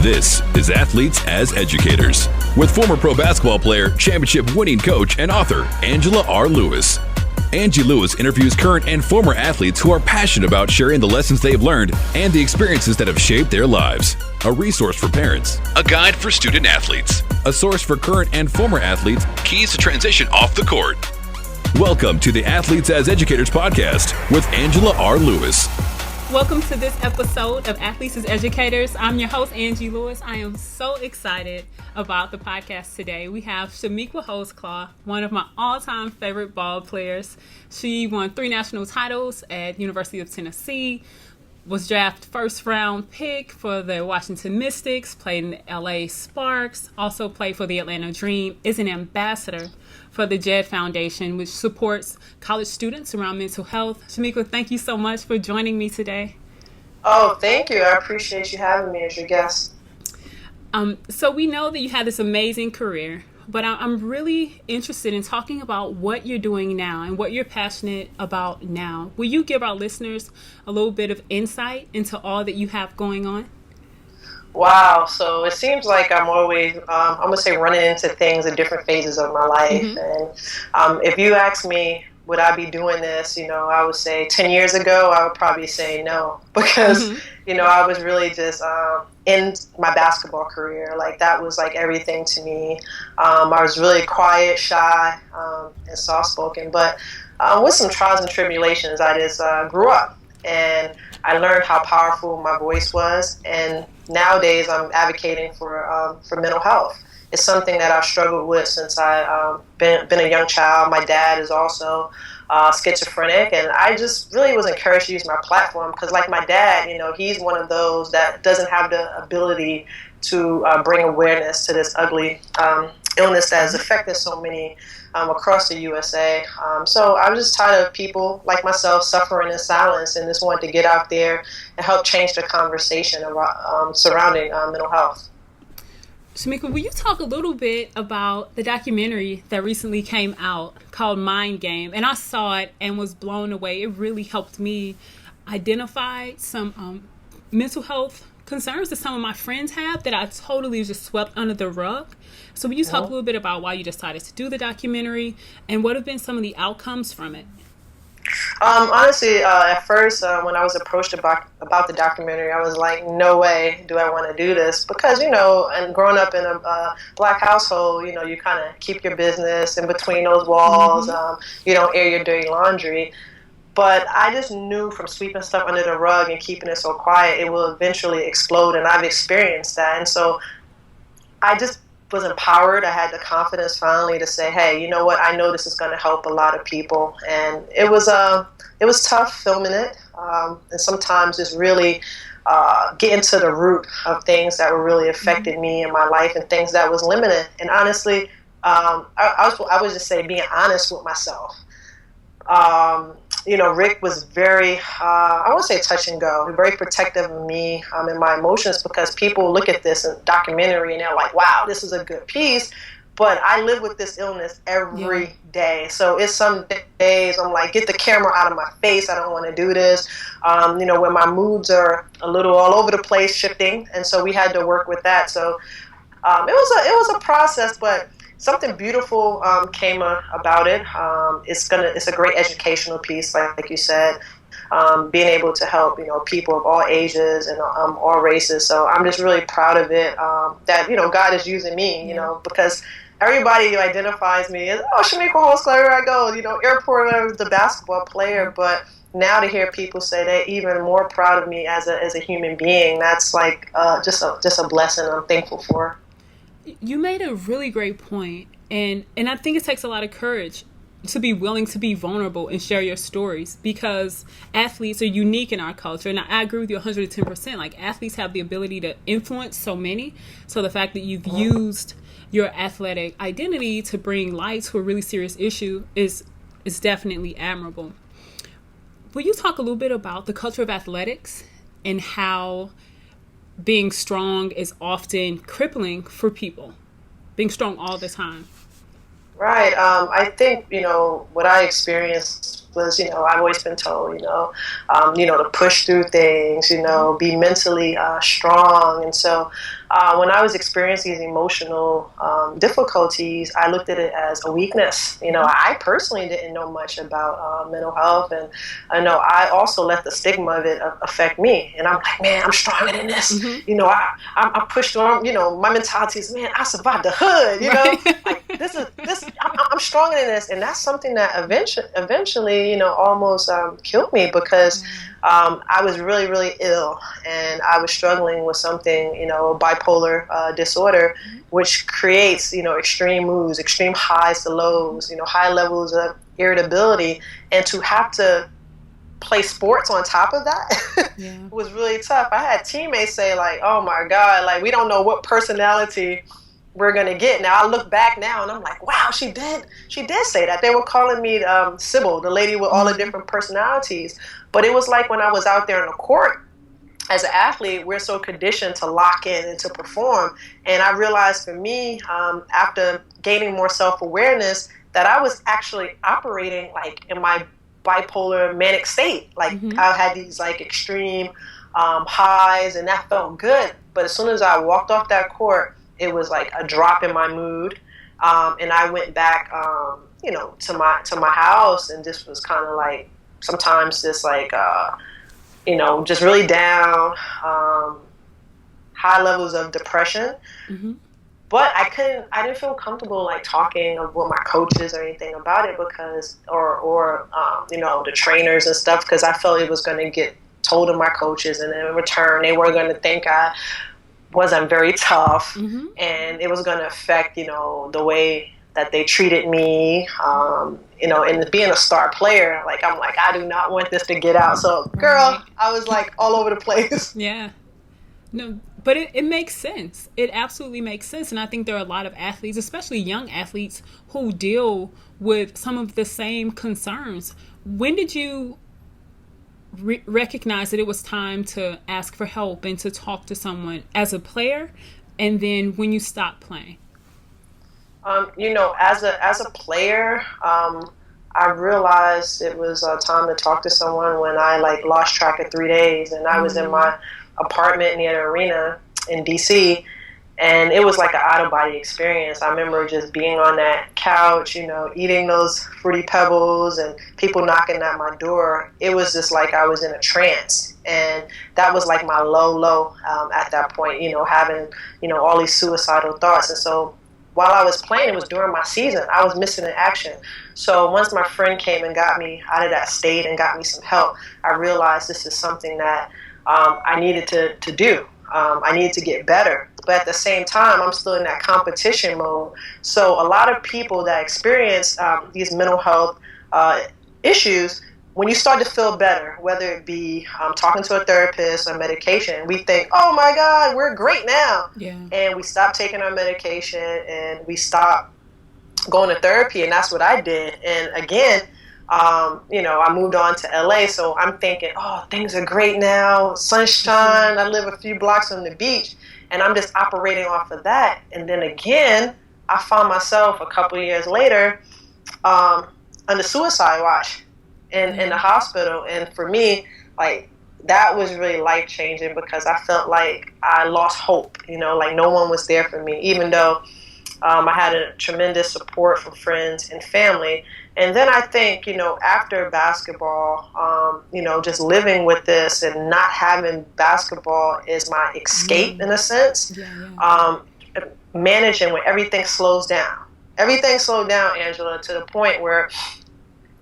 This is Athletes as Educators with former pro basketball player, championship winning coach, and author Angela R. Lewis. Angie Lewis interviews current and former athletes who are passionate about sharing the lessons they've learned and the experiences that have shaped their lives. A resource for parents, a guide for student athletes, a source for current and former athletes, keys to transition off the court. Welcome to the Athletes as Educators podcast with Angela R. Lewis. Welcome to this episode of Athletes as Educators. I'm your host, Angie Lewis. I am so excited about the podcast today. We have Chamique Holdsclaw, one of my all-time favorite ball players. She won 3 national titles at University of Tennessee, was drafted first round pick for the Washington Mystics, played in the LA Sparks, also played for the Atlanta Dream, is an ambassador for the JED Foundation, which supports college students around mental health. Chamique, thank you so much for joining me today. Oh, thank you. I appreciate you having me as your guest. So we know that you had this amazing career, but I'm really interested in talking about what you're doing now and what you're passionate about now. Will you give our listeners a little bit of insight into all that you have going on? Wow. So it seems like I'm always, I'm going to say, running into things in different phases of my life. Mm-hmm. And if you ask me, would I be doing this? I would say 10 years ago, I would probably say no, because, I was really just in my basketball career. Like, that was like everything to me. I was really quiet, shy, and soft-spoken. But with some trials and tribulations, I just grew up. And I learned how powerful my voice was. And nowadays, I'm advocating for mental health. It's something that I've struggled with since I've been a young child. My dad is also schizophrenic, and I just really was encouraged to use my platform because, like my dad, he's one of those that doesn't have the ability to bring awareness to this ugly illness that has affected so many across the USA. So I was just tired of people like myself suffering in silence, and just wanted to get out there and help change the conversation about, surrounding mental health. Chamique, will you talk a little bit about the documentary that recently came out called Mind Game? And I saw it and was blown away. It really helped me identify some mental health concerns that some of my friends have that I totally just swept under the rug. So will you talk a little bit about why you decided to do the documentary and what have been some of the outcomes from it? Honestly, at first, when I was approached about the documentary, I was like, no way do I want to do this. Because, and growing up in a black household, you kind of keep your business in between those walls. Mm-hmm. You don't air your dirty laundry. But I just knew from sweeping stuff under the rug and keeping it so quiet, it will eventually explode. And I've experienced that. And so I just was empowered. I had the confidence finally to say, hey, you know what? I know this is going to help a lot of people. And it was tough filming it. And sometimes just really getting to the root of things that were really affecting me in my life and things that was limited. And honestly, I would just say being honest with myself. Rick was very, I won't say touch and go, very protective of me and my emotions, because people look at this documentary and they're like, wow, this is a good piece. But I live with this illness every day. So it's some days I'm like, get the camera out of my face. I don't want to do this. When my moods are a little all over the place, shifting. And so we had to work with that. So it was a process, but something beautiful came about it. It's a great educational piece, like you said, being able to help people of all ages and all races. So I'm just really proud of it. That God is using me, because everybody identifies me as Chamique Holdsclaw, here I go, airport the basketball player. But now to hear people say they're even more proud of me as a human being, that's like just a blessing I'm thankful for. You made a really great point, and I think it takes a lot of courage to be willing to be vulnerable and share your stories, because athletes are unique in our culture. And I agree with you 110%. Like, athletes have the ability to influence so many. So the fact that you've used your athletic identity to bring light to a really serious issue is definitely admirable. Will you talk a little bit about the culture of athletics and how being strong is often crippling for people, being strong all the time? Right. I think, what I experienced was, I've always been told, to push through things, be mentally strong. And so when I was experiencing these emotional difficulties, I looked at it as a weakness. I personally didn't know much about mental health. And I know I also let the stigma of it affect me. And I'm like, man, I'm stronger than this. I pushed through, my mentality is, man, I survived the hood, Right. like this, I'm stronger than this. And that's something that eventually, almost killed me because I was really, really ill and I was struggling with something, bipolar disorder, which creates, extreme moods, extreme highs to lows, high levels of irritability. And to have to play sports on top of that was really tough. I had teammates say like, oh my God, like we don't know what personality we're gonna get. Now I look back now and I'm like, wow, she did say that. They were calling me Sybil, the lady with all the different personalities. But it was like when I was out there in the court as an athlete, we're so conditioned to lock in and to perform. And I realized for me, after gaining more self-awareness, that I was actually operating like in my bipolar manic state. Like I had these like extreme highs and that felt good. But as soon as I walked off that court, it was like a drop in my mood, and I went back, to my house, and just was kind of like sometimes just like, just really down, high levels of depression. But I didn't feel comfortable like talking with my coaches or anything about it because, or the trainers and stuff, because I felt it was going to get told to my coaches, and in return they were going to think I wasn't very tough, and it was going to affect, the way that they treated me, and being a star player, like, I'm like, I do not want this to get out. So, girl, I was like all over the place. Yeah. No, but it makes sense. It absolutely makes sense. And I think there are a lot of athletes, especially young athletes, who deal with some of the same concerns. When did you recognize that it was time to ask for help and to talk to someone as a player, and then when you stopped playing? As a player, I realized it was time to talk to someone when I like lost track of 3 days, and I was in my apartment near the arena in DC, and it was like an out-of-body experience. I remember just being on that couch, eating those Fruity Pebbles and people knocking at my door. It was just like I was in a trance, and that was like my low at that point, having, all these suicidal thoughts. And so while I was playing, it was during my season, I was missing in action. So once my friend came and got me out of that state and got me some help, I realized this is something that I needed to do. I needed to get better. But at the same time, I'm still in that competition mode. So a lot of people that experience these mental health issues, when you start to feel better, whether it be talking to a therapist or medication, we think, oh my God, we're great now. Yeah. And we stop taking our medication and we stop going to therapy. And that's what I did. And again, I moved on to LA, so I'm thinking, oh, things are great now, sunshine, I live a few blocks from the beach, and I'm just operating off of that. And then again, I found myself a couple of years later under suicide watch in the hospital. And for me, like, that was really life-changing because I felt like I lost hope, like no one was there for me, even though I had a tremendous support from friends and family. And then I think, after basketball, just living with this and not having basketball is my escape in a sense. Managing when everything slows down. Everything slowed down, Angela, to the point where,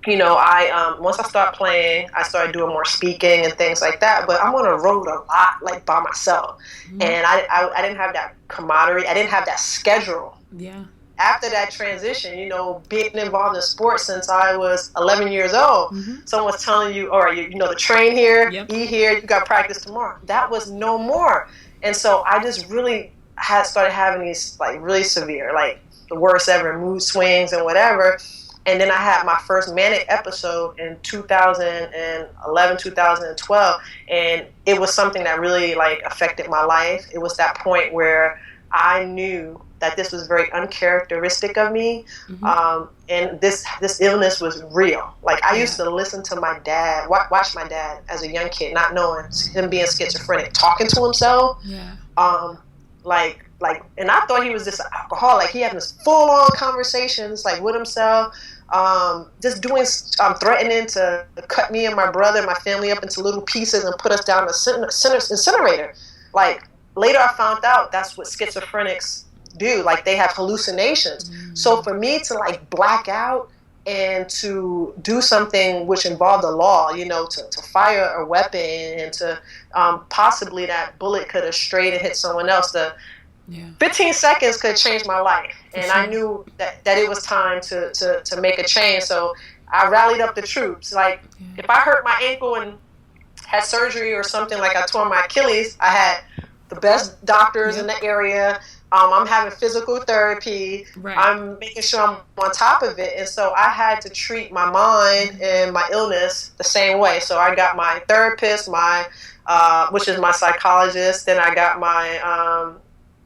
I once I started playing, I started doing more speaking and things like that. But I'm on the road a lot, like by myself, and I didn't have that camaraderie. I didn't have that schedule. Yeah. After that transition, being involved in sports since I was 11 years old, someone's telling you, all right, the train here, eat here, you got practice tomorrow. That was no more. And so I just really started having these like really severe, like the worst ever mood swings and whatever. And then I had my first manic episode in 2011, 2012. And it was something that really like affected my life. It was that point where I knew that this was very uncharacteristic of me. And this illness was real. Like, I used to listen to my dad, watch my dad as a young kid, not knowing him being schizophrenic, talking to himself. And I thought he was just an alcoholic. He had this full-on conversations, like, with himself, just doing, threatening to cut me and my brother and my family up into little pieces and put us down the incinerator. Like, later I found out that's what schizophrenics do. Like, they have hallucinations. So for me to, like, black out and to do something which involved the law, you know, to fire a weapon and to possibly that bullet could have strayed and hit someone else, 15 seconds could change my life. And I knew that it was time to make a change. So I rallied up the troops. Like, if I hurt my ankle and had surgery or something, like I tore my Achilles, I had the best doctors in the area. I'm having physical therapy. I'm making sure I'm on top of it. And so I had to treat my mind and my illness the same way. So I got my therapist, which is my psychologist. Then I got my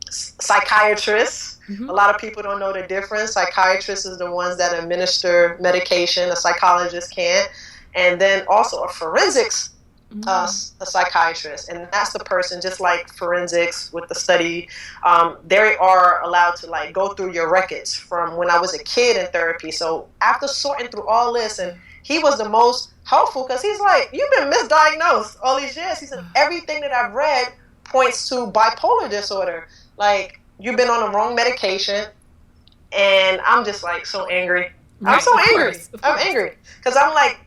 psychiatrist. A lot of people don't know the difference. Psychiatrists is the ones that administer medication. A psychologist can't. And then also a forensics a psychiatrist, and that's the person, just like forensics with the study, they are allowed to, like, go through your records from when I was a kid in therapy. So after sorting through all this, and he was the most helpful, because he's like, you've been misdiagnosed all these years. He said, everything that I've read points to bipolar disorder. Like, you've been on the wrong medication. And I'm just, like, so angry. I'm so angry. I'm angry because I'm, like,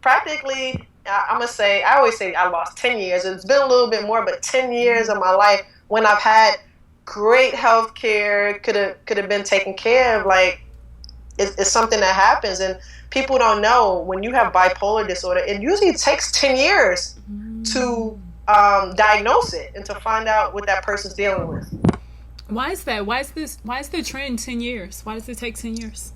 practically, I'm going to say, I always say I lost 10 years. It's been a little bit more, but 10 years of my life when I've had great health care, could have been taken care of. Like, it's something that happens. And people don't know, when you have bipolar disorder, it usually takes 10 years to diagnose it and to find out what that person's dealing with. Why is that? Why is the trend 10 years? Why does it take 10 years?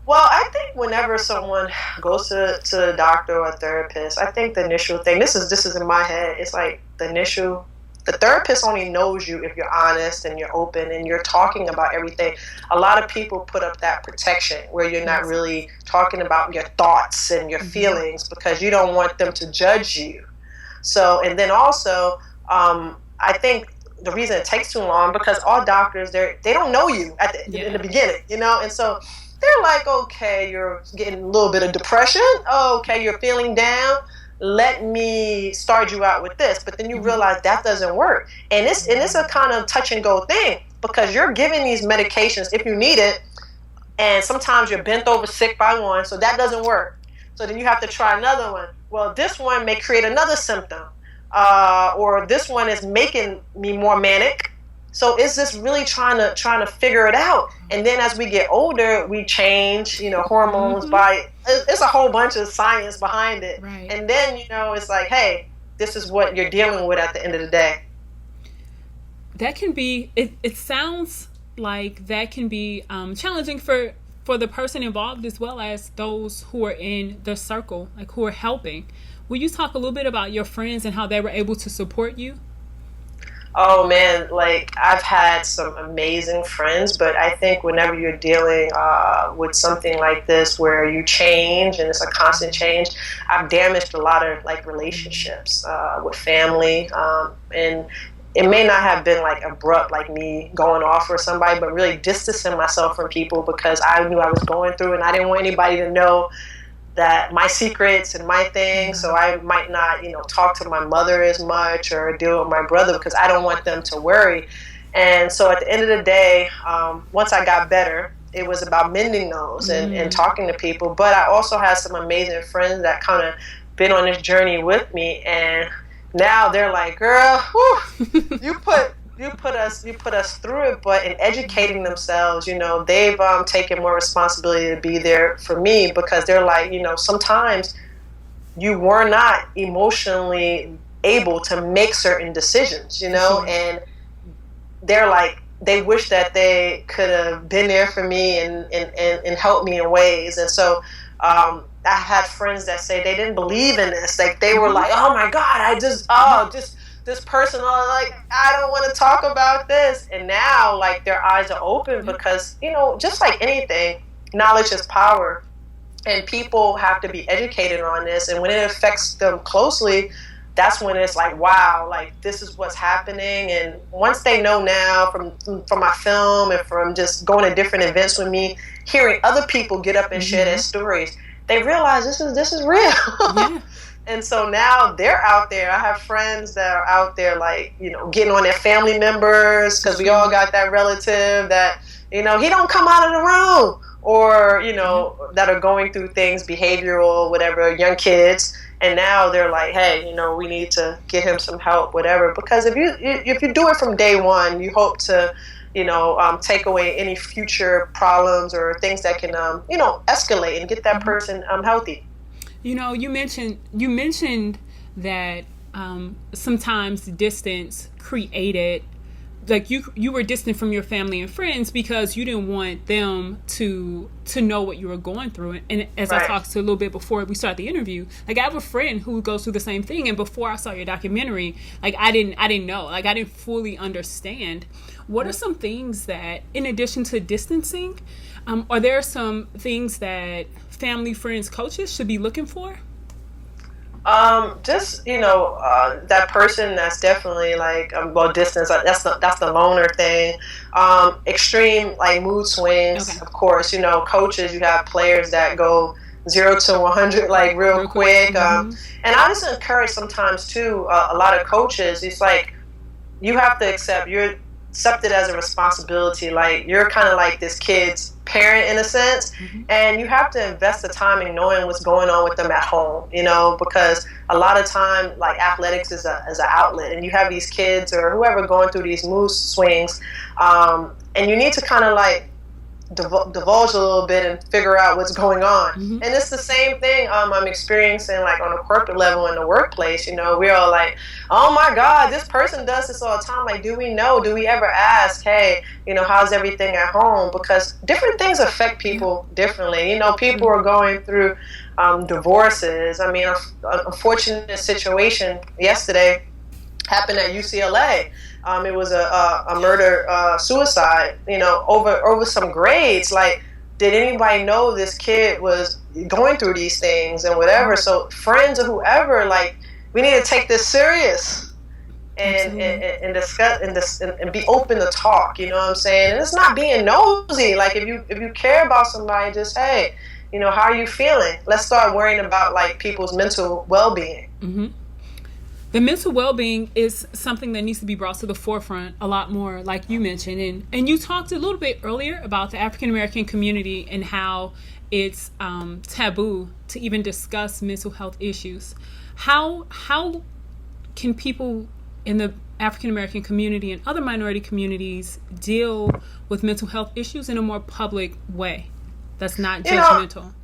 Well, I think whenever someone goes to a doctor or a therapist, I think the initial thing, this is in my head, it's like the therapist only knows you if you're honest and you're open and you're talking about everything. A lot of people put up that protection where you're not really talking about your thoughts and your feelings because you don't want them to judge you. So, and then also, I think the reason it takes too long, because all doctors, they don't know you in the beginning, you know, and so they're like, okay, you're getting a little bit of depression. Oh, okay, you're feeling down. Let me start you out with this. But then you realize that doesn't work. And it's a kind of touch and go thing, because you're giving these medications if you need it. And sometimes you're bent over sick by one, so that doesn't work. So then you have to try another one. Well, this one may create another symptom. Or this one is making me more manic. So it's just really trying to figure it out. And then as we get older, we change, you know, hormones it's a whole bunch of science behind it. Right. And then, you know, it's like, hey, this is what you're dealing with at the end of the day. That can be, it sounds like that can be challenging for the person involved as well as those who are in the circle, like who are helping. Will you talk a little bit about your friends and how they were able to support you? Oh man, like, I've had some amazing friends, but I think whenever you're dealing with something like this where you change and it's a constant change, I've damaged a lot of, like, relationships with family, and it may not have been, like, abrupt, like me going off for somebody, but really distancing myself from people because I knew I was going through and I didn't want anybody to know that my secrets and my things. So I might not, you know, talk to my mother as much or deal with my brother because I don't want them to worry. And so at the end of the day, once I got better, it was about mending those and talking to people. But I also had some amazing friends that kind of been on this journey with me, and now they're like, girl, whew, you put us through it. But in educating themselves, you know, they've taken more responsibility to be there for me, because they're like, you know, sometimes you were not emotionally able to make certain decisions, you know, and they're like, they wish that they could have been there for me and helped me in ways. And so I had friends that say they didn't believe in this. Like, they were like, oh my God, this person are like, I don't want to talk about this. And now, like, their eyes are open because, just like anything, knowledge is power. And people have to be educated on this. And when it affects them closely, that's when it's like, wow, like, this is what's happening. And once they know now from my film and from just going to different events with me, hearing other people get up and share their stories, they realize this is real. Yeah. And so now they're out there. I have friends that are out there, like, getting on their family members, because we all got that relative that, he don't come out of the room, or, that are going through things, behavioral, whatever, young kids. And now they're like, hey, we need to get him some help, whatever. Because if you do it from day one, you hope to, take away any future problems or things that can, escalate and get that person healthy. You mentioned that sometimes distance created, like, you were distant from your family and friends because you didn't want them to know what you were going through. And as I talked to a little bit before we start the interview, like, I have a friend who goes through the same thing. And before I saw your documentary, like, I didn't know, like, I didn't fully understand. What are some things that, in addition to distancing, are there some things that family, friends, coaches should be looking for? That person that's definitely like, distance. That's the loner thing. Extreme, like, mood swings. Okay. Of course, coaches. You have players that go 0 to 100 like real quick. And I just encourage sometimes too. A lot of coaches. It's like, you have to accept it as a responsibility. Like, you're kind of like this kid's parent in a sense, and you have to invest the time in knowing what's going on with them at home, because a lot of time, like, athletics is an outlet, and you have these kids or whoever going through these mood swings, and you need to kind of like divulge a little bit and figure out what's going on. And it's the same thing I'm experiencing, like, on a corporate level in the workplace. We're all like, oh my God, this person does this all the time. Like, do we ever ask, hey, how's everything at home? Because different things affect people differently. People are going through divorces. I mean, an unfortunate situation yesterday happened at UCLA. It was a murder suicide, over some grades. Like, did anybody know this kid was going through these things and whatever? So friends or whoever, like, we need to take this serious and discuss and be open to talk. You know what I'm saying? And it's not being nosy. Like, if you care about somebody, just, hey, how are you feeling? Let's start worrying about, like, people's mental well-being. The mental well-being is something that needs to be brought to the forefront a lot more, like you mentioned. And you talked a little bit earlier about the African-American community and how it's taboo to even discuss mental health issues. How can people in the African-American community and other minority communities deal with mental health issues in a more public way that's not judgmental?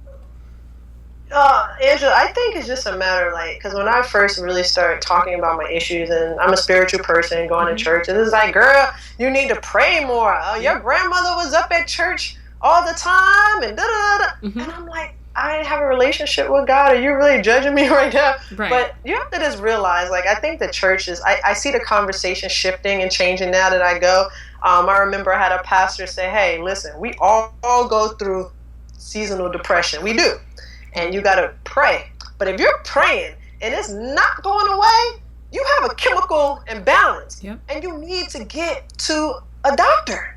Angela, I think it's just a matter, like, because when I first really started talking about my issues, and I'm a spiritual person going to church, and it's like, girl, you need to pray more. Your grandmother was up at church all the time, and da-da-da-da. And I'm like, I have a relationship with God. Are you really judging me right now? Right. But you have to just realize, like, I think the church is, I see the conversation shifting and changing now that I go. I remember I had a pastor say, hey, listen, we all go through seasonal depression. We do. And you got to pray. But if you're praying and it's not going away, you have a chemical imbalance. Yep. And you need to get to a doctor.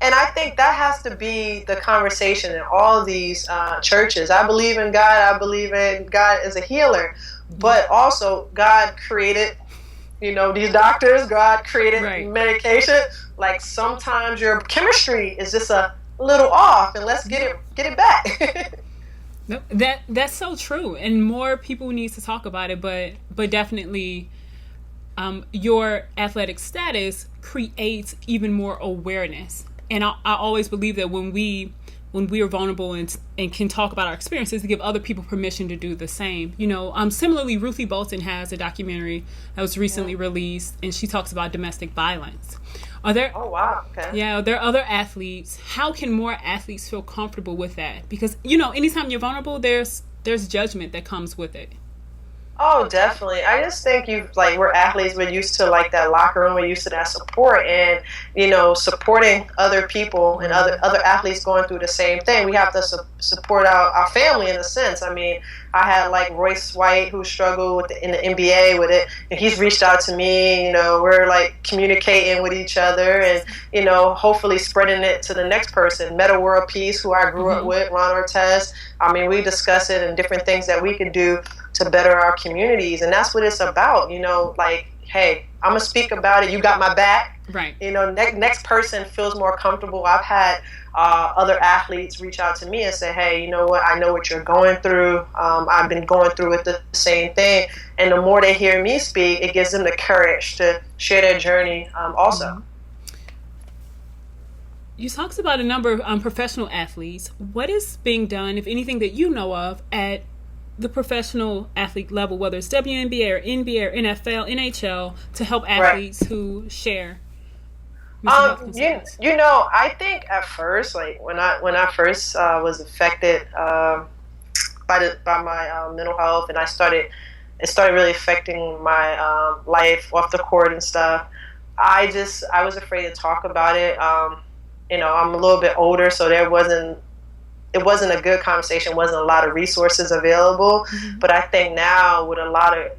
And I think that has to be the conversation in all these churches. I believe in God. I believe in God as a healer. But also, God created, these doctors. God created medication. Like, sometimes your chemistry is just a little off, and let's get it back. No, that's so true, and more people need to talk about it. But definitely, your athletic status creates even more awareness. And I always believe that when we are vulnerable and can talk about our experiences, to give other people permission to do the same. Similarly, Ruthie Bolton has a documentary that was recently released, and she talks about domestic violence. Oh, wow. Okay. Yeah, there are other athletes. How can more athletes feel comfortable with that? Because, anytime you're vulnerable, there's judgment that comes with it. Oh, definitely. I just think we're athletes. We're used to like that locker room. We're used to that support, and supporting other people and other athletes going through the same thing. We have to support our family in a sense. I mean, I had like Royce White who struggled in the NBA with it, and he's reached out to me. We're like communicating with each other, and hopefully spreading it to the next person. Meta World Peace, who I grew up with, Ron Ortez. I mean, we discuss it and different things that we could do to better our communities, and that's what it's about. Like, hey, I'm gonna speak about it. You got my back. Right. Next person feels more comfortable. I've had other athletes reach out to me and say, hey, you know what? I know what you're going through. I've been going through it the same thing. And the more they hear me speak, it gives them the courage to share their journey also. Mm-hmm. You talked about a number of professional athletes. What is being done, if anything, that you know of at the professional athlete level, whether it's WNBA or NBA or NFL, NHL, to help athletes who share mental health concerns? I think at first, like when I first was affected by my mental health, and it started really affecting my life off the court and stuff. I was afraid to talk about it. I'm a little bit older, so it wasn't a good conversation, wasn't a lot of resources available. Mm-hmm. But I think now with a lot of,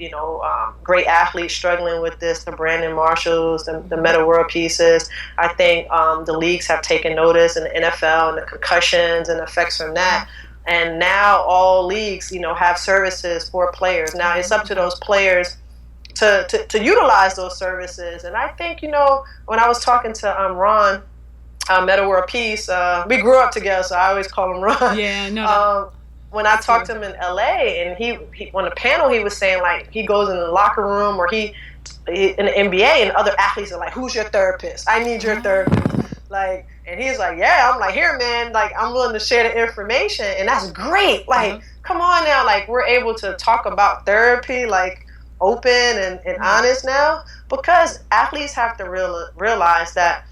great athletes struggling with this, the Brandon Marshalls, the Meta World Pieces, I think the leagues have taken notice, and the NFL and the concussions and effects from that. And now all leagues, have services for players. Now it's up to those players to utilize those services. And I think, when I was talking to Ron, Meta World Peace, we grew up together, so I always call him Ron. Yeah, no. When I talked to him in LA, and he on the panel, he was saying like he goes in the locker room, or he in the NBA, and other athletes are like, "Who's your therapist? I need your therapist." Like, and he's like, "Yeah." I'm like, "Here, man. Like, I'm willing to share the information," and that's great. Like, come on now. Like, we're able to talk about therapy, like, open and honest now, because athletes have to realize that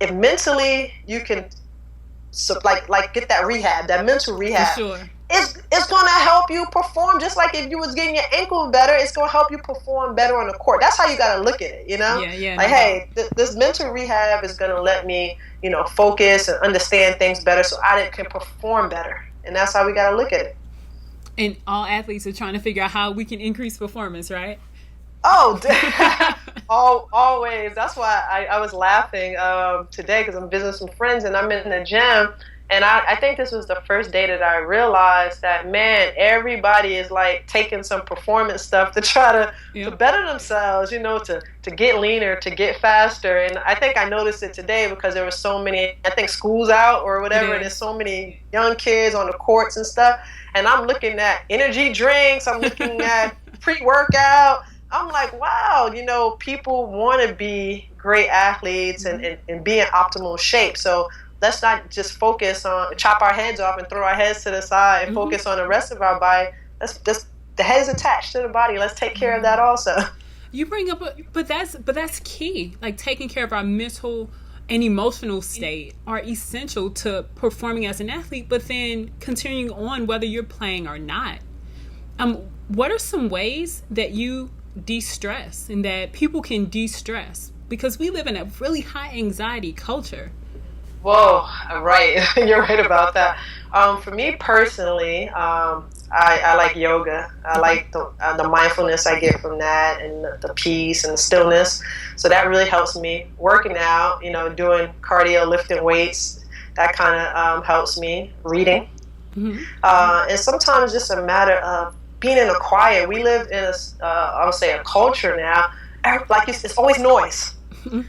if mentally you can get that rehab, that mental rehab, for sure, it's going to help you perform. Just like if you was getting your ankle better, it's going to help you perform better on the court. That's how you got to look at it, Yeah. Like, hey, this mental rehab is going to let me, focus and understand things better, so I can perform better. And that's how we got to look at it. And all athletes are trying to figure out how we can increase performance, right? Oh, always. That's why I was laughing today, because I'm visiting some friends and I'm in the gym, and I think this was the first day that I realized that, man, everybody is like taking some performance stuff to try to better themselves, to get leaner, to get faster. And I think I noticed it today because there were so many, I think school's out or whatever, and there's so many young kids on the courts and stuff, and I'm looking at energy drinks, I'm looking at pre-workout. I'm like, wow, people want to be great athletes and be in optimal shape. So let's not just focus on chop our heads off and throw our heads to the side and focus on the rest of our body. Let's just, the head is attached to the body. Let's take care of that also. You bring up, but that's key. Like, taking care of our mental and emotional state are essential to performing as an athlete, but then continuing on whether you're playing or not. What are some ways that you de-stress and that people can de-stress, because we live in a really high anxiety culture? Whoa, right. You're right about that. For me personally, I like yoga. I like the mindfulness I get from that, and the peace and the stillness. So that really helps me. Working out, doing cardio, lifting weights, that kind of helps me. Reading. And sometimes just a matter of being in a quiet. We live in I would say a culture now, like it's always noise,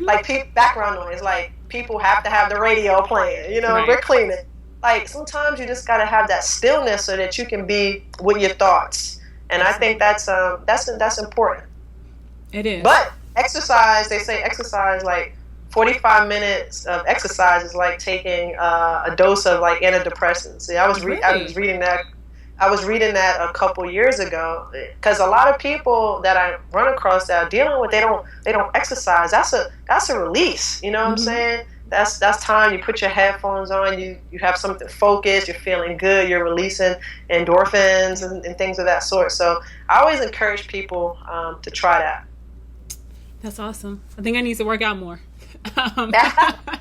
like background noise. Like, people have to have the radio playing. Right. We're cleaning. Like, sometimes you just got to have that stillness so that you can be with your thoughts. And I think that's important. It is. But exercise, they say exercise, like 45 minutes of exercise is like taking a dose of like antidepressants. See, I was reading that. I was reading that a couple years ago, because a lot of people that I run across that are dealing with, they don't exercise. That's a release. You know what I'm saying? that's time. You put your headphones on, you have something focused, you're feeling good, you're releasing endorphins and things of that sort. So I always encourage people to try that. That's awesome. I think I need to work out more.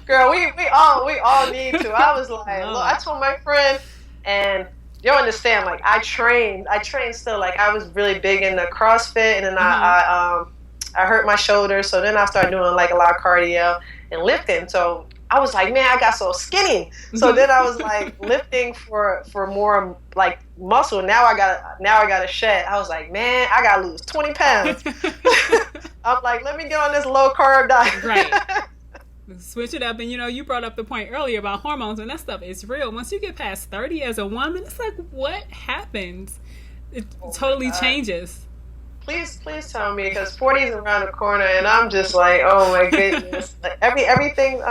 Girl, we all need to. I was like, look, I told my friend, and you'll understand, like I trained still. Like I was really big into CrossFit, and then I hurt my shoulder, so then I started doing like a lot of cardio and lifting. So I was like, man, I got so skinny. So then I was like lifting for more like muscle. Now I got to shed. I was like, man, I got to lose 20 pounds. I'm like, let me get on this low carb diet. Right. Switch it up. And you brought up the point earlier about hormones, and that stuff is real. Once you get past 30 as a woman, it's like, what happens? It totally changes. Please tell me, because 40 is around the corner, and I'm just like, oh my goodness. Like everything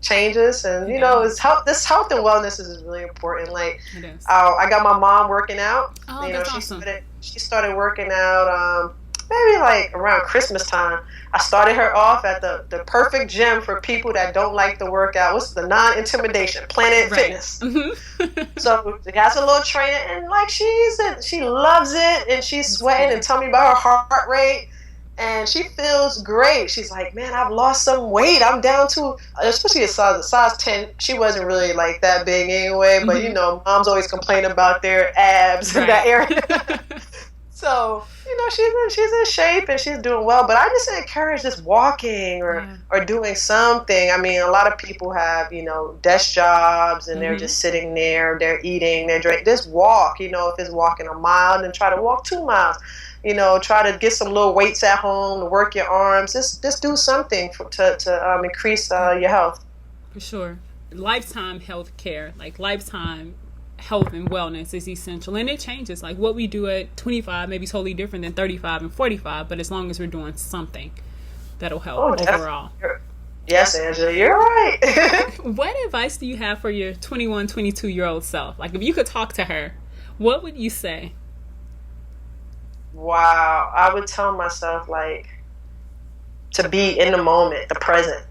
changes, and it's health. This health and wellness is really important. Like, it is. I got my mom working out. Oh, that's awesome. She started working out maybe like around Christmas time. I started her off at the perfect gym for people that don't like to work out. What's the non-intimidation? Planet Fitness. Mm-hmm. So she has a little trainer, and like she loves it, and she's sweating and telling me about her heart rate, and she feels great. She's like, man, I've lost some weight. I'm down to, especially a size 10. She wasn't really like that big anyway, but moms always complain about their abs in that area. So, she's in shape and she's doing well, but I just encourage just walking or doing something. I mean, a lot of people have, desk jobs and they're just sitting there, they're eating, they're drinking. Just walk, if it's walking a mile, then try to walk 2 miles. Try to get some little weights at home to work your arms. Just do something to increase your health. For sure. Lifetime health care, like lifetime health and wellness is essential, and it changes. Like what we do at 25 may be totally different than 35 and 45, but as long as we're doing something, that'll help overall. Yes, Angela, you're right. What advice do you have for your 21, 22-year-old self? Like if you could talk to her, what would you say? Wow, I would tell myself like to be in the moment, the present,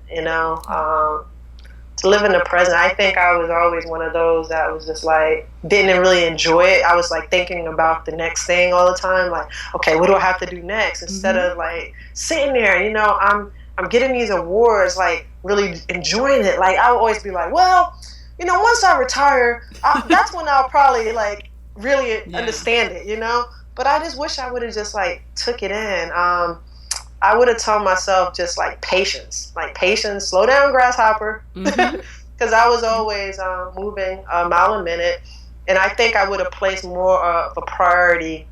to live in the present. I think I was always one of those that was just like, didn't really enjoy it. I was like thinking about the next thing all the time. Like, okay, what do I have to do next? Instead of like sitting there, I'm getting these awards, like really enjoying it. Like I would always be like, well, once I retire, that's when I'll probably like really understand it, But I just wish I would have just like took it in. I would have told myself just like patience, slow down, grasshopper, because I was always moving a mile a minute, and I think I would have placed more of a priority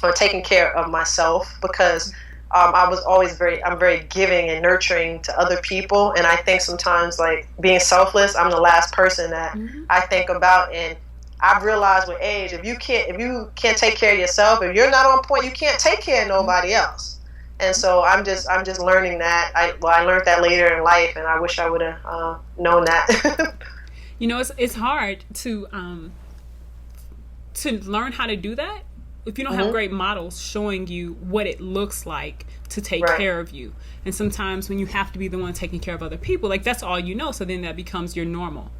on taking care of myself, because I was always I'm very giving and nurturing to other people, and I think sometimes like being selfless, I'm the last person that I think about. And I've realized with age, if you can't take care of yourself, if you're not on point, you can't take care of nobody else. And so I'm just learning that. I learned that later in life, and I wish I would have known that. It's hard to learn how to do that if you don't have great models showing you what it looks like to take care of you. And sometimes when you have to be the one taking care of other people, like that's all so then that becomes your normal.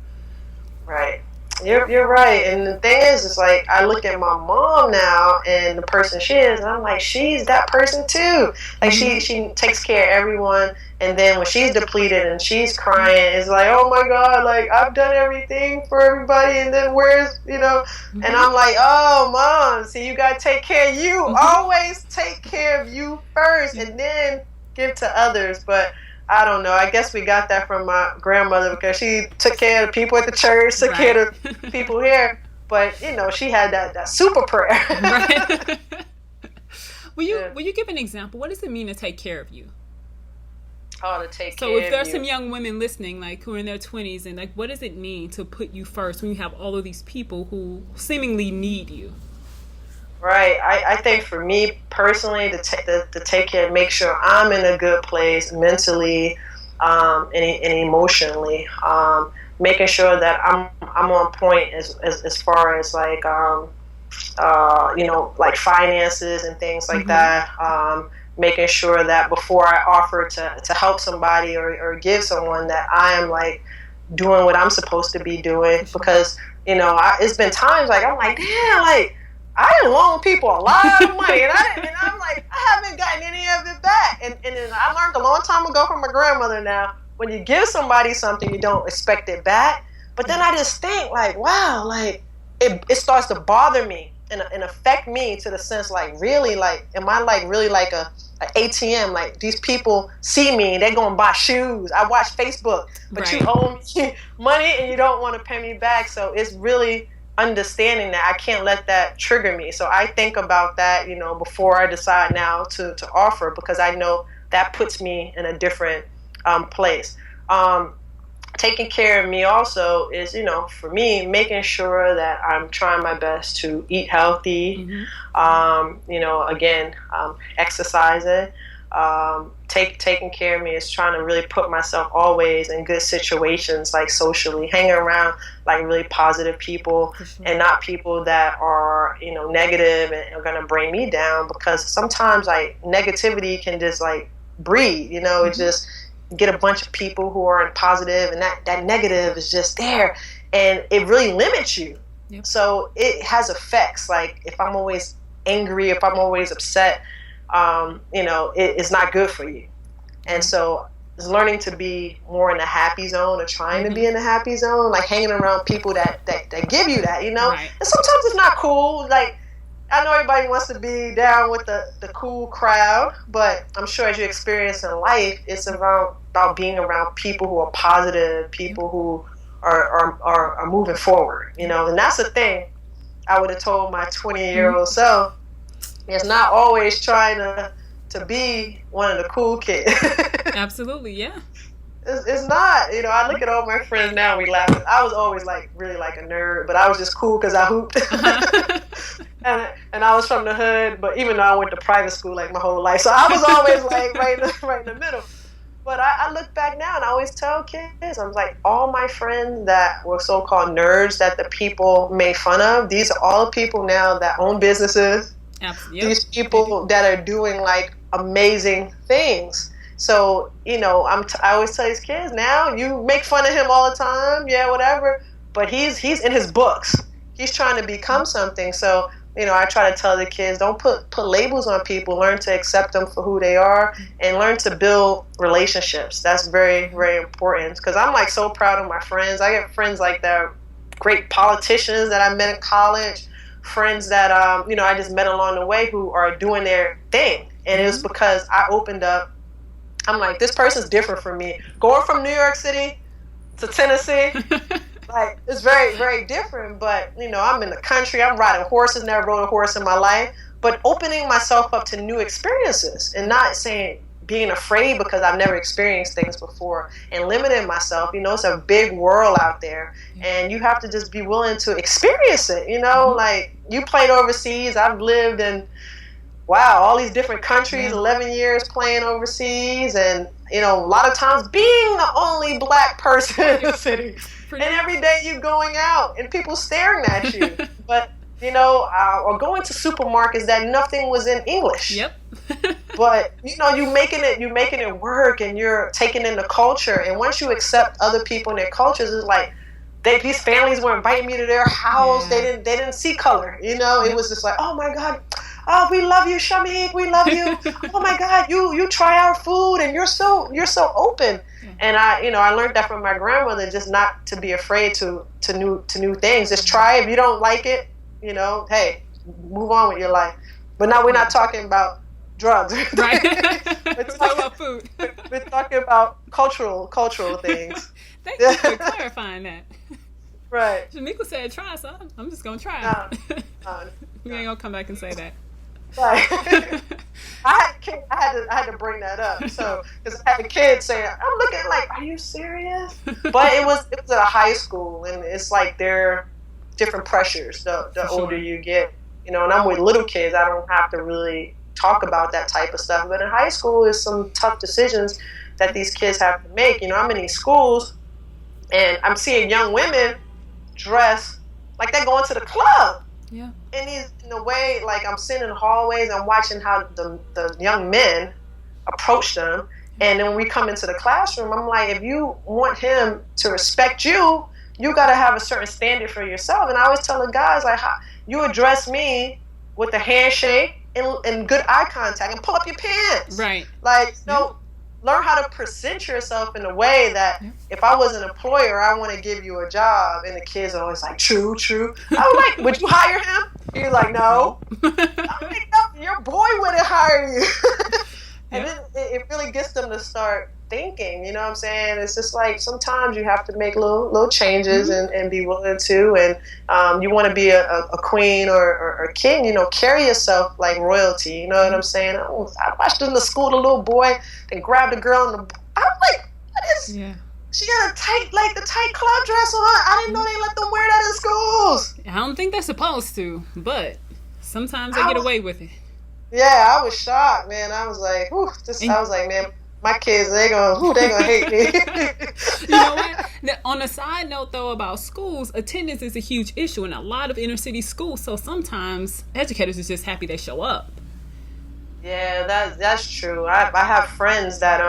Right. You're right. And the thing is, it's like I look at my mom now and the person she is, and I'm like, she's that person too. Like she takes care of everyone, and then when she's depleted and she's crying, it's like, oh my God, like I've done everything for everybody, and then where's and I'm like, oh mom, see, you gotta take care of you. Always take care of you first, and then give to others. But I don't know. I guess we got that from my grandmother, because she took care of the people at the church, took care of the people here. But she had that super prayer. Right. Will you give an example? What does it mean to take care of you? Oh, to take care of you. So if there's some young women listening, like who are in their 20s, and like, what does it mean to put you first when you have all of these people who seemingly need you? Right. I think for me personally, to take care, make sure I'm in a good place mentally and emotionally, making sure that I'm on point as far as like like finances and things like that. making sure that before I offer to help somebody or give someone, that I am like doing what I'm supposed to be doing. Because, you know, it's been times like I'm like, damn, like I didn't loan people a lot of money, and I'm like, I haven't gotten any of it back. And then I learned a long time ago from my grandmother. Now, when you give somebody something, you don't expect it back. But then I just think like, wow, like it starts to bother me and affect me to the sense like, really, like, am I like really like a ATM? Like, these people see me, they go and buy shoes. I watch Facebook, but you owe me money and you don't want to pay me back. So it's really understanding that I can't let that trigger me. So I think about that, you know, before I decide now to offer, because I know that puts me in a different place. Taking care of me also is, you know, for me, making sure that I'm trying my best to eat healthy, you know, again, exercising. Taking care of me is trying to really put myself always in good situations, like socially, hanging around like really positive people, and not people that are, you know, negative and are going to bring me down, because sometimes like negativity can just like breed, you know, it just get a bunch of people who are positive, and that negative is just there, and it really limits you. So it has effects. Like if I'm always angry, if I'm always upset, you know, it's not good for you. And so it's learning to be more in the happy zone, or trying to be in the happy zone, like hanging around people that give you that, you know. And sometimes it's not cool. Like, I know everybody wants to be down with the cool crowd, but I'm sure as you experience in life, it's about being around people who are positive, people who are moving forward, you know. And that's the thing I would have told my 20-year-old self. It's not always trying to be one of the cool kids. Absolutely, yeah. It's not, you know. I look at all my friends now, we laugh. I was always like really like a nerd, but I was just cool because I hooped. And I was from the hood, but even though I went to private school like my whole life, so I was always like right in the middle. But I look back now and I always tell kids, I was like, all my friends that were so-called nerds that the people made fun of, these are all people now that own businesses. These people that are doing like amazing things. So, you know, I always tell these kids, now you make fun of him all the time, yeah, whatever, but he's in his books. He's trying to become something. So, you know, I try to tell the kids, don't put labels on people. Learn to accept them for who they are, and learn to build relationships. That's very, very important, because I'm like so proud of my friends. I get friends like that, great politicians that I met in college, friends that, you know, I just met along the way who are doing their thing. And it was because I opened up. I'm like, this person's different from me. Going from New York City to Tennessee, like, it's very, very different. But, you know, I'm in the country. I'm riding horses. Never rode a horse in my life. But opening myself up to new experiences, and not being afraid because I've never experienced things before, and limiting myself. You know, it's a big world out there, and you have to just be willing to experience it. You know, like, you played overseas. I've lived in, wow, all these different countries, 11 years playing overseas, and, you know, a lot of times being the only black person in the city. And every day you going out and people staring at you. But, you know, or going to supermarkets that nothing was in English. But, you know, you're making it work, and you're taking in the culture. And once you accept other people and their cultures, it's like, these families were inviting me to their house. They didn't see color. You know, it was just like, oh my God, oh, we love you, Chamique, we love you. Oh my God, you try our food, and you're so open. And I learned that from my grandmother, just not to be afraid to new things. Just try. If you don't like it, you know, hey, move on with your life. But now we're not talking about drugs. Right. we're talking about food. We're talking about cultural things. Thank you for clarifying that. Right. Chamique said try, so I'm just gonna try. We ain't gonna come back and say that. Right. I had to bring that up. So, because I had a kid saying, I'm looking like, are you serious? But it was at a high school, and it's like there are different pressures the older you get. You know, and I'm with little kids. I don't have to really talk about that type of stuff. But in high school, there's some tough decisions that these kids have to make. You know, I'm in these schools, and I'm seeing young women dress like they're going to the club. in the way, like I'm sitting in the hallways, I'm watching how the young men approach them. And then when we come into the classroom, I'm like, if you want him to respect you, you got to have a certain standard for yourself. And I always tell the guys, like, you address me with a handshake and good eye contact and pull up your pants. Right. Like, learn how to present yourself in a way that if I was an employer, I want to give you a job. And the kids are always like, true. I was like, would you hire him? He's like, no. I'm like, no, your boy wouldn't hire you. And then it really gets them to start thinking, you know what I'm saying? It's just like sometimes you have to make little changes and be willing to. And you want to be a queen or a king, you know, carry yourself like royalty, you know what I'm saying? I watched in the school the little boy and grabbed a girl in the... I'm like, what is... Yeah. She had the tight club dress on. I didn't know they let them wear that in schools. I don't think they're supposed to, but sometimes they get away with it. Yeah, I was shocked, man. I was like, I was like, man, my kids, they gonna hate me. You know what? On a side note, though, about schools, attendance is a huge issue in a lot of inner city schools. So sometimes educators is just happy they show up. Yeah, that's true. I have friends that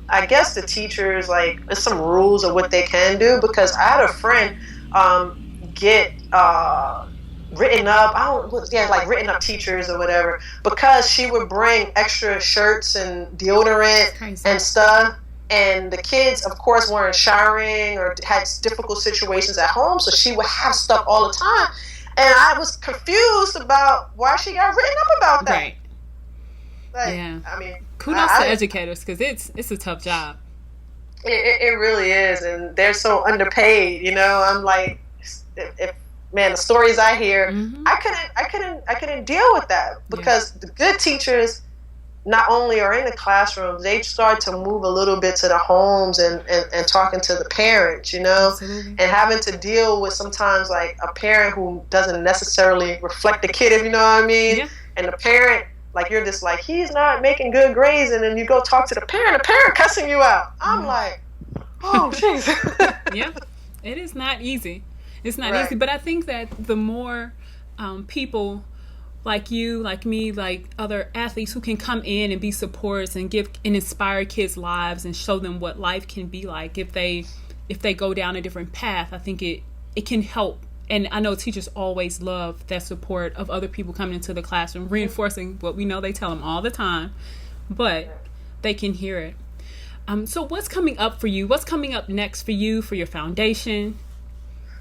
I guess the teachers, like, there's some rules of what they can do, because I had a friend get written up. Written up teachers or whatever, because she would bring extra shirts and deodorant and stuff. And the kids, of course, weren't showering or had difficult situations at home, so she would have stuff all the time. And I was confused about why she got written up about that. Right. Like, yeah. I mean, kudos to educators, because it's a tough job. It really is, and they're so underpaid. You know, I'm like, if man, the stories I hear, I couldn't deal with that, because the good teachers not only are in the classrooms, they start to move a little bit to the homes and talking to the parents, you know. Absolutely. And having to deal with sometimes like a parent who doesn't necessarily reflect the kid, if you know what I mean. Yeah. And the parent, like, you're just like, he's not making good grades, and then you go talk to the parent cussing you out. I'm like, oh, jeez. Yeah, it is not easy. It's not easy, but I think that the more people like you, like me, like other athletes who can come in and be supporters and give and inspire kids' lives and show them what life can be like if they go down a different path, I think it can help. And I know teachers always love that support of other people coming into the classroom, reinforcing what we know they tell them all the time, but they can hear it. So what's coming up for you? What's coming up next for you, for your foundation?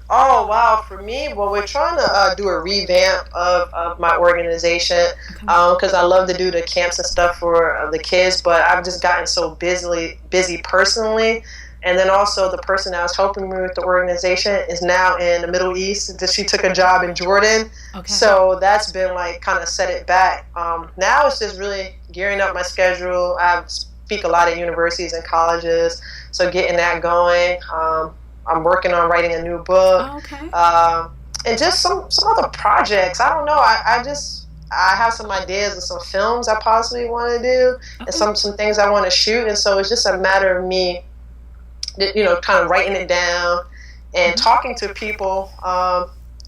Oh, wow. For me, well, we're trying to do a revamp of my organization, because I love to do the camps and stuff for the kids, but I've just gotten so busy personally. And then also the person that was helping me with the organization is now in the Middle East. She took a job in Jordan. Okay. So that's been like kind of set it back. Now it's just really gearing up my schedule. I speak a lot at universities and colleges, so getting that going. I'm working on writing a new book. Oh, okay. And just some other projects. I don't know. I have some ideas of some films I possibly want to do, and some things I want to shoot. And so it's just a matter of me, you know, kind of writing it down and talking to people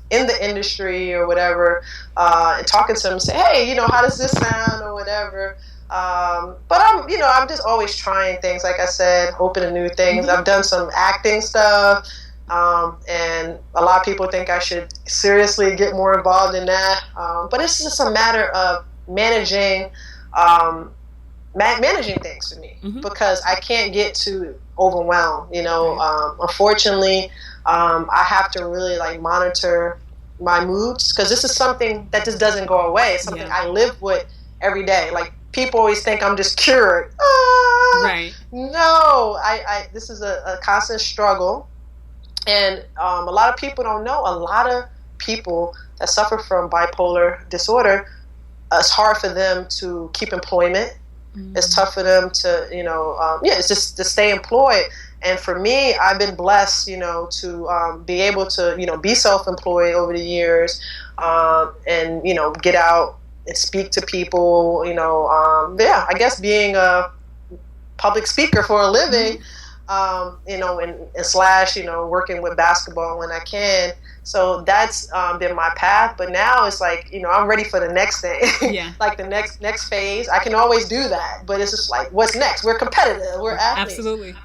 in the industry or whatever, and talking to them and say, hey, you know, how does this sound or whatever. But I'm just always trying things. Like I said, open to new things. I've done some acting stuff, and a lot of people think I should seriously get more involved in that. But it's just a matter of managing things for me, because I can't get too overwhelmed. You know, unfortunately, I have to really like monitor my moods, because this is something that just doesn't go away. It's something I live with every day. Like, people always think I'm just cured. Right. No, this is a constant struggle. And a lot of people don't know, a lot of people that suffer from bipolar disorder, it's hard for them to keep employment. It's tough for them to, you know, it's just to stay employed. And for me, I've been blessed, you know, to be able to, you know, be self-employed over the years, and, you know, get out and speak to people, you know, I guess being a public speaker for a living, and slash, working with basketball when I can. So that's been my path. But now it's like, I'm ready for the next thing. Yeah. Like the next phase. I can always do that. But it's just like, what's next? We're competitive. We're athletes. Absolutely.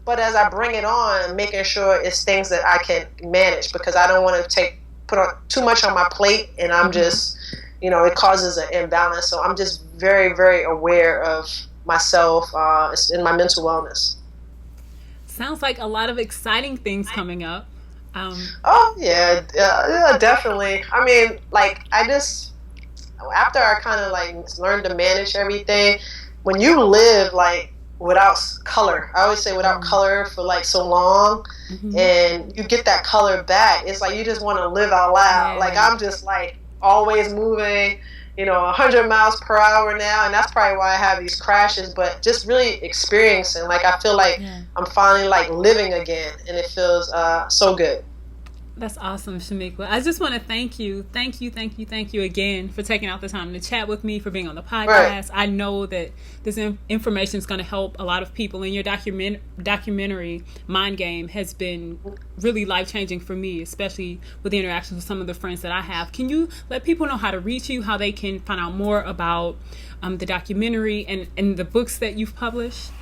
But as I bring it on, making sure it's things that I can manage, because I don't want to put on too much on my plate, and I'm just, it causes an imbalance. So I'm just very, very aware of myself and my mental wellness. Sounds like a lot of exciting things coming up. Oh yeah, definitely. I mean, like after I kind of like learned to manage everything, when you live like without color, I always say without color for like so long, and you get that color back, it's like you just want to live out loud. Like I'm just like always moving, 100 miles per hour now, and that's probably why I have these crashes. But just really experiencing, like I feel like I'm finally like living again, and it feels so good. That's awesome, Chamique. I just want to thank you again for taking out the time to chat with me, for being on the podcast. Right. I know that this information is going to help a lot of people, and your documentary, Mind Game, has been really life-changing for me, especially with the interactions with some of the friends that I have. Can you let people know how to reach you, how they can find out more about the documentary and the books that you've published?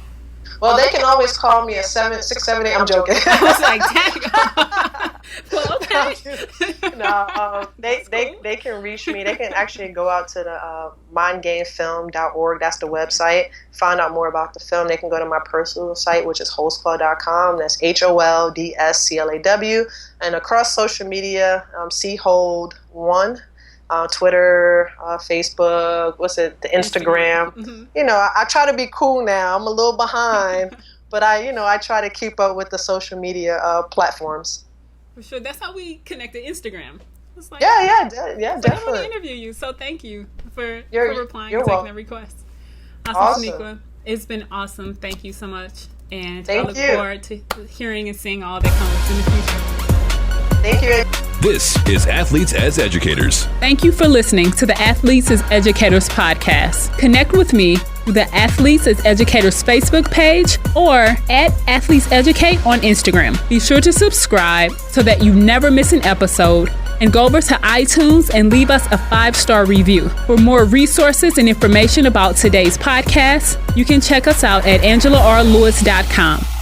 Well, they can always call me at 678. I'm joking. I was like, dang. Well, okay. No, they can reach me. They can actually go out to the mindgamefilm.org. That's the website. Find out more about the film. They can go to my personal site, which is holdsclaw.com. That's HOLDSCLAW. And across social media, chold1. Twitter, Facebook, the Instagram. I try to be cool now. I'm a little behind, but I try to keep up with the social media platforms. For sure. That's how we connected, Instagram. It's like, definitely. I want to interview you, so thank you for replying and taking the request. Awesome. Chamique. It's been awesome. Thank you so much. And I look forward to hearing and seeing all that comes in the future. Thank you. This is Athletes as Educators. Thank you for listening to the Athletes as Educators podcast. Connect with me through the Athletes as Educators Facebook page or at Athletes Educate on Instagram. Be sure to subscribe so that you never miss an episode, and go over to iTunes and leave us a 5-star review. For more resources and information about today's podcast, you can check us out at AngelaRLewis.com.